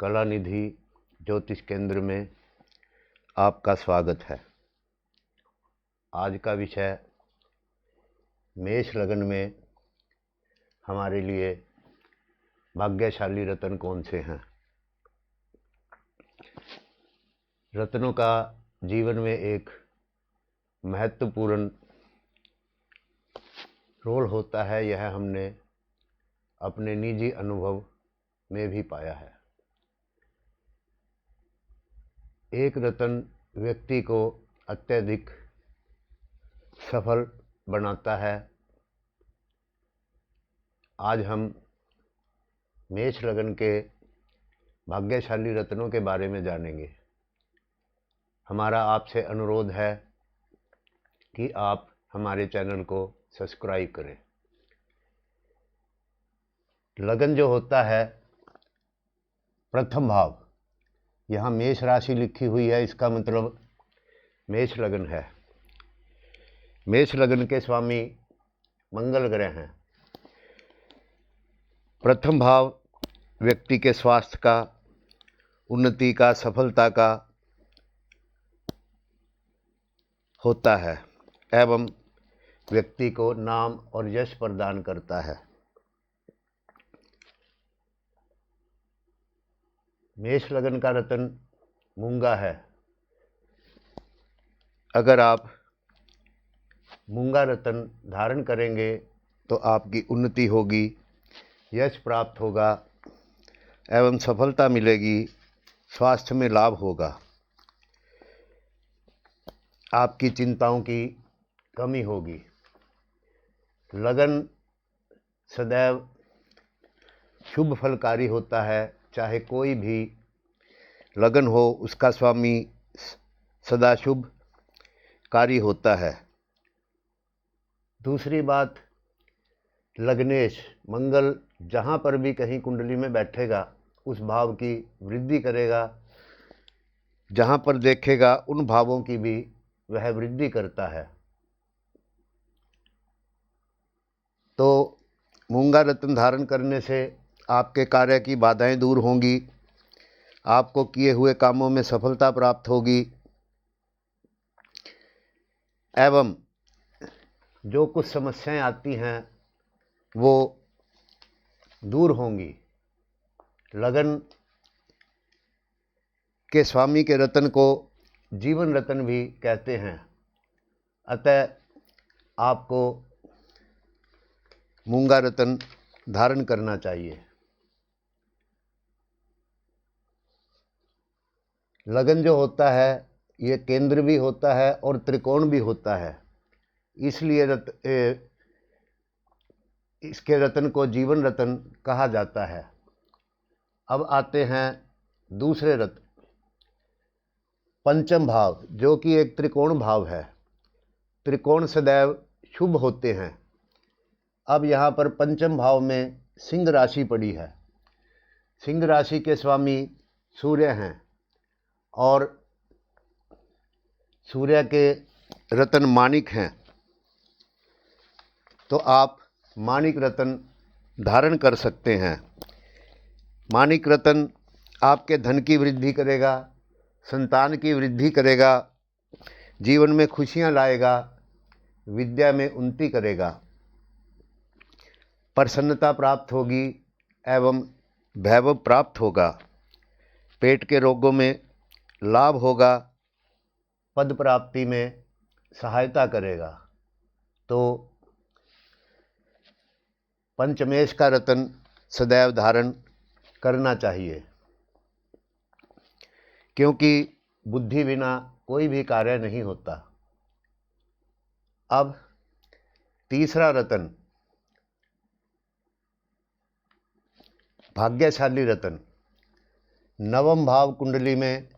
कला निधि ज्योतिष केंद्र में आपका स्वागत है। आज का विषय मेष लग्न में हमारे लिए भाग्यशाली रत्न कौन से हैं। रत्नों का जीवन में एक महत्वपूर्ण रोल होता है, यह हमने अपने निजी अनुभव में भी पाया है। एक रत्न व्यक्ति को अत्यधिक सफल बनाता है। आज हम मेष लग्न के भाग्यशाली रत्नों के बारे में जानेंगे। हमारा आपसे अनुरोध है कि आप हमारे चैनल को सब्सक्राइब करें। लगन जो होता है, प्रथम भाव, यहाँ मेष राशि लिखी हुई है, इसका मतलब मेष लग्न है। मेष लग्न के स्वामी मंगल ग्रह हैं। प्रथम भाव व्यक्ति के स्वास्थ्य का, उन्नति का, सफलता का होता है एवं व्यक्ति को नाम और यश प्रदान करता है। मेष लग्न का रत्न मूंगा है। अगर आप मूंगा रत्न धारण करेंगे तो आपकी उन्नति होगी, यश प्राप्त होगा एवं सफलता मिलेगी, स्वास्थ्य में लाभ होगा, आपकी चिंताओं की कमी होगी। लगन सदैव शुभ फलकारी होता है। चाहे कोई भी लगन हो, उसका स्वामी सदा शुभ कारी होता है। दूसरी बात, लग्नेश मंगल जहाँ पर भी कहीं कुंडली में बैठेगा उस भाव की वृद्धि करेगा। जहाँ पर देखेगा उन भावों की भी वह वृद्धि करता है। तो मूंगा रत्न धारण करने से आपके कार्य की बाधाएं दूर होंगी, आपको किए हुए कामों में सफलता प्राप्त होगी एवं जो कुछ समस्याएं आती हैं वो दूर होंगी। लगन के स्वामी के रत्न को जीवन रत्न भी कहते हैं। अतः आपको मूंगा रत्न धारण करना चाहिए। लगन जो होता है ये केंद्र भी होता है और त्रिकोण भी होता है, इसलिए इसके रत्न को जीवन रत्न कहा जाता है। अब आते हैं दूसरे रत्न, पंचम भाव, जो कि एक त्रिकोण भाव है। त्रिकोण सदैव शुभ होते हैं। अब यहाँ पर पंचम भाव में सिंह राशि पड़ी है। सिंह राशि के स्वामी सूर्य हैं और सूर्य के रत्न माणिक हैं। तो आप माणिक रत्न धारण कर सकते हैं। माणिक रत्न आपके धन की वृद्धि करेगा, संतान की वृद्धि करेगा, जीवन में खुशियां लाएगा, विद्या में उन्नति करेगा, प्रसन्नता प्राप्त होगी एवं वैभव प्राप्त होगा, पेट के रोगों में लाभ होगा, पद प्राप्ति में सहायता करेगा। तो पंचमेश का रत्न सदैव धारण करना चाहिए, क्योंकि बुद्धि बिना कोई भी कार्य नहीं होता। अब तीसरा रत्न, भाग्यशाली रत्न। नवम भाव कुंडली में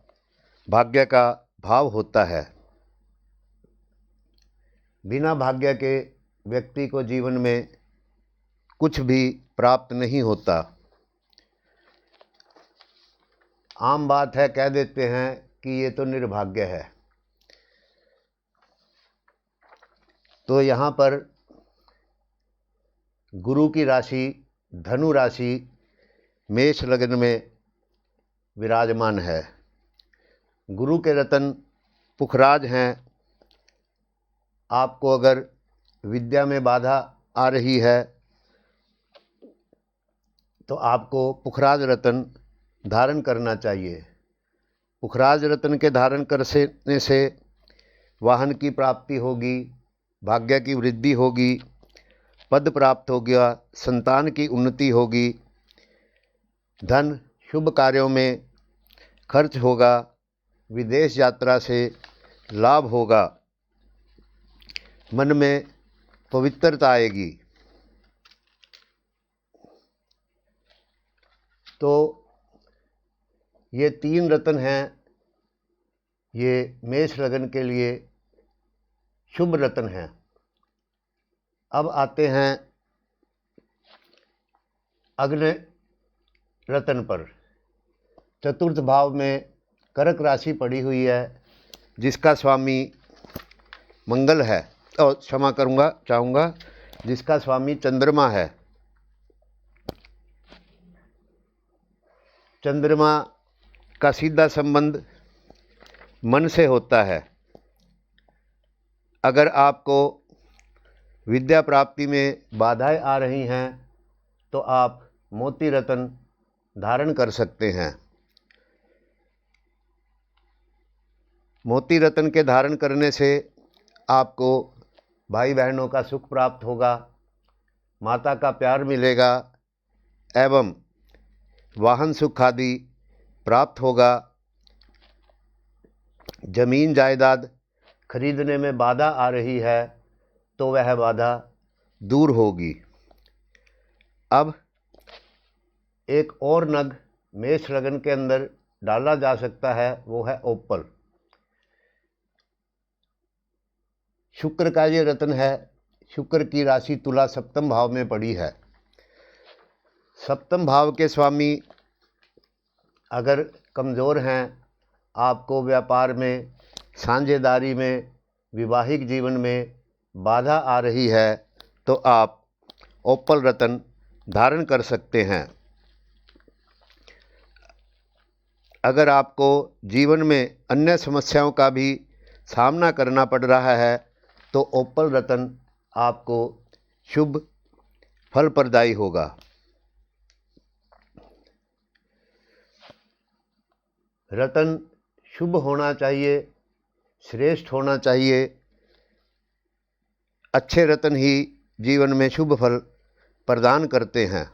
भाग्य का भाव होता है। बिना भाग्य के व्यक्ति को जीवन में कुछ भी प्राप्त नहीं होता। आम बात है, कह देते हैं कि ये तो निर्भाग्य है। तो यहाँ पर गुरु की राशि धनु राशि मेष लग्न में विराजमान है। गुरु के रतन पुखराज हैं। आपको अगर विद्या में बाधा आ रही है तो आपको पुखराज रतन धारण करना चाहिए। पुखराज रतन के धारण करने से वाहन की प्राप्ति होगी, भाग्य की वृद्धि होगी, पद प्राप्त हो गया, संतान की उन्नति होगी, धन शुभ कार्यों में खर्च होगा, विदेश यात्रा से लाभ होगा, मन में पवित्रता आएगी। तो ये 3 रत्न हैं, ये मेष लगन के लिए शुभ रत्न हैं। अब आते हैं अग्नि रत्न पर। चतुर्थ भाव में कर्क राशि पड़ी हुई है, जिसका स्वामी मंगल है, और क्षमा चाहूँगा जिसका स्वामी चंद्रमा है। चंद्रमा का सीधा संबंध मन से होता है। अगर आपको विद्या प्राप्ति में बाधाएं आ रही हैं तो आप मोती रत्न धारण कर सकते हैं। मोती रत्न के धारण करने से आपको भाई बहनों का सुख प्राप्त होगा, माता का प्यार मिलेगा एवं वाहन सुख आदि प्राप्त होगा। जमीन जायदाद खरीदने में बाधा आ रही है तो वह बाधा दूर होगी। अब एक और नग मेष लगन के अंदर डाला जा सकता है, वो है ओपल। शुक्र का ये रत्न है। शुक्र की राशि तुला सप्तम भाव में पड़ी है। सप्तम भाव के स्वामी अगर कमज़ोर हैं, आपको व्यापार में, साझेदारी में, वैवाहिक जीवन में बाधा आ रही है तो आप ओपल रत्न धारण कर सकते हैं। अगर आपको जीवन में अन्य समस्याओं का भी सामना करना पड़ रहा है तो ओपल रत्न आपको शुभ फल प्रदायी होगा। रत्न शुभ होना चाहिए, श्रेष्ठ होना चाहिए। अच्छे रत्न ही जीवन में शुभ फल प्रदान करते हैं।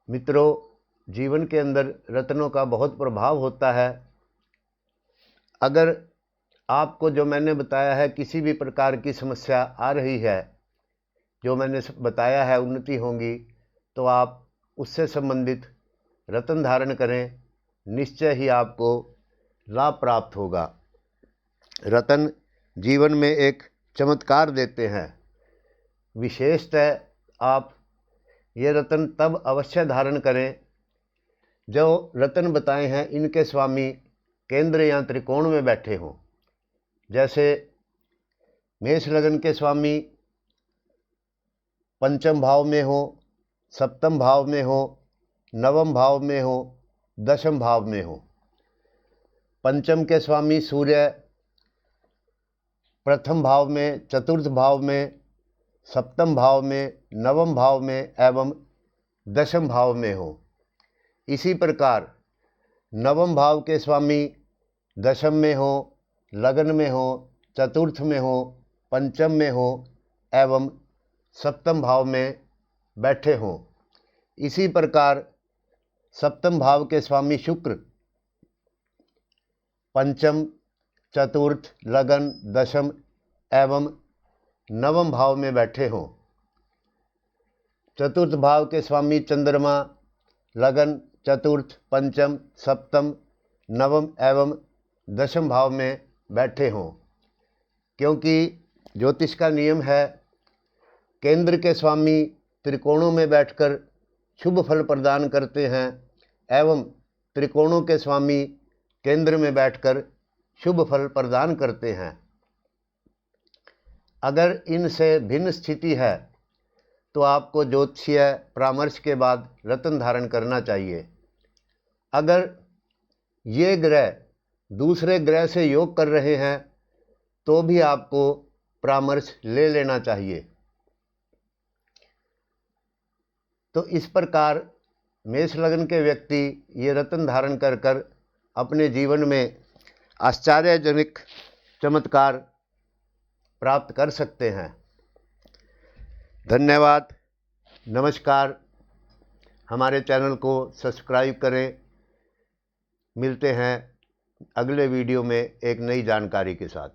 मित्रों, जीवन के अंदर रत्नों का बहुत प्रभाव होता है। अगर आपको जो मैंने बताया है किसी भी प्रकार की समस्या आ रही है, जो मैंने बताया है उन्नति होंगी, तो आप उससे संबंधित रत्न धारण करें, निश्चय ही आपको लाभ प्राप्त होगा। रत्न जीवन में एक चमत्कार देते हैं। विशेषतः आप ये रत्न तब अवश्य धारण करें जो रत्न बताए हैं इनके स्वामी केंद्र या त्रिकोण में बैठे हों। जैसे मेष लगन के स्वामी पंचम भाव में हो, सप्तम भाव में हो, नवम भाव में हो, दशम भाव में हो। पंचम के स्वामी सूर्य प्रथम भाव में, चतुर्थ भाव में, सप्तम भाव में, नवम भाव में एवं दशम भाव में हो। इसी प्रकार नवम भाव के स्वामी दशम में हो, लगन में हो, चतुर्थ में हो, पंचम में हो एवं सप्तम भाव में बैठे हों। इसी प्रकार सप्तम भाव के स्वामी शुक्र पंचम, चतुर्थ, लगन, दशम एवं नवम भाव में बैठे हों। चतुर्थ भाव के स्वामी चंद्रमा लगन, चतुर्थ, पंचम, सप्तम, नवम एवं दशम भाव में बैठे हों। क्योंकि ज्योतिष का नियम है, केंद्र के स्वामी त्रिकोणों में बैठकर शुभ फल प्रदान करते हैं एवं त्रिकोणों के स्वामी केंद्र में बैठकर शुभ फल प्रदान करते हैं। अगर इनसे भिन्न स्थिति है तो आपको ज्योतिषीय परामर्श के बाद रत्न धारण करना चाहिए। अगर ये ग्रह दूसरे ग्रह से योग कर रहे हैं तो भी आपको परामर्श ले लेना चाहिए। तो इस प्रकार मेष लग्न के व्यक्ति ये रत्न धारण कर कर अपने जीवन में आश्चर्यजनक चमत्कार प्राप्त कर सकते हैं। धन्यवाद, नमस्कार। हमारे चैनल को सब्सक्राइब करें। मिलते हैं अगले वीडियो में एक नई जानकारी के साथ।